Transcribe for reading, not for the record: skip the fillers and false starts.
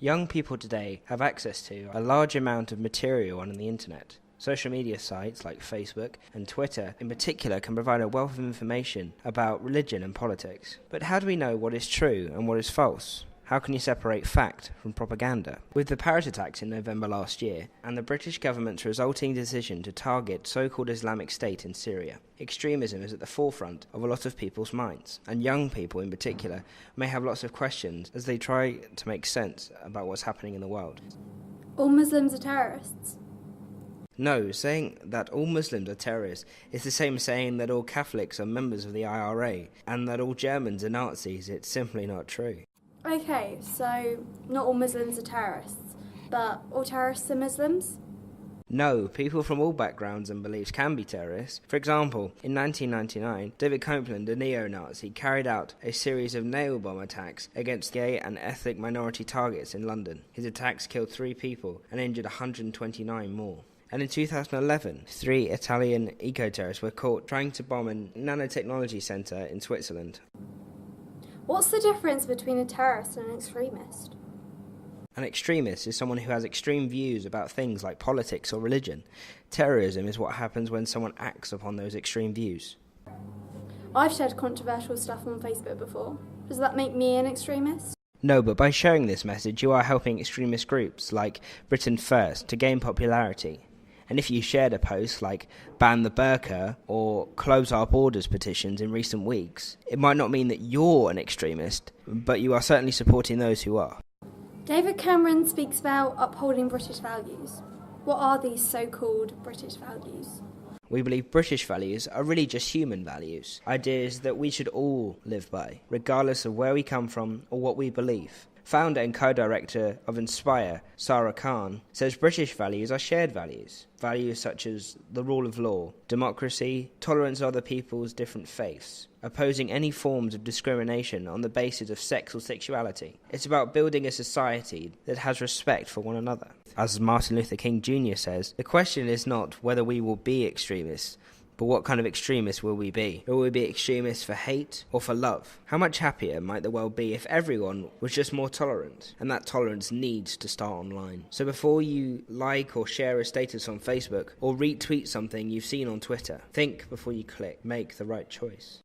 Young people today have access to a large amount of material on the internet. Social media sites like Facebook and Twitter in particular can provide a wealth of information about religion and politics. But how do we know what is true and what is false? How can you separate fact from propaganda? With the Paris attacks in November last year and the British government's resulting decision to target so-called Islamic State in Syria, extremism is at the forefront of a lot of people's minds, and young people in particular may have lots of questions as they try to make sense about what's happening in the world. All Muslims are terrorists. No, saying that all Muslims are terrorists is the same as saying that all Catholics are members of the IRA and that all Germans are Nazis. It's simply not true. Okay, so not all Muslims are terrorists, but all terrorists are Muslims? No, people from all backgrounds and beliefs can be terrorists. For example, in 1999, David Copeland, a neo-Nazi, carried out a series of nail bomb attacks against gay and ethnic minority targets in London. His attacks killed 3 people and injured 129 more. And in 2011, 3 Italian eco-terrorists were caught trying to bomb a nanotechnology centre in Switzerland. What's the difference between a terrorist and an extremist? An extremist is someone who has extreme views about things like politics or religion. Terrorism is what happens when someone acts upon those extreme views. I've shared controversial stuff on Facebook before. Does that make me an extremist? No, but by sharing this message, you are helping extremist groups like Britain First to gain popularity. And if you shared a post like ban the burqa or close our borders petitions in recent weeks, it might not mean that you're an extremist, but you are certainly supporting those who are. David Cameron speaks about upholding British values. What are these so-called British values? We believe British values are really just human values, ideas that we should all live by, regardless of where we come from or what we believe. Founder and co-director of Inspire, Sarah Khan, says British values are shared values. Values such as the rule of law, democracy, tolerance of other people's different faiths, opposing any forms of discrimination on the basis of sex or sexuality. It's about building a society that has respect for one another. As Martin Luther King Jr. says, the question is not whether we will be extremists, but what kind of extremists will we be? Will we be extremists for hate or for love? How much happier might the world be if everyone was just more tolerant? And that tolerance needs to start online. So before you like or share a status on Facebook or retweet something you've seen on Twitter, think before you click. Make the right choice.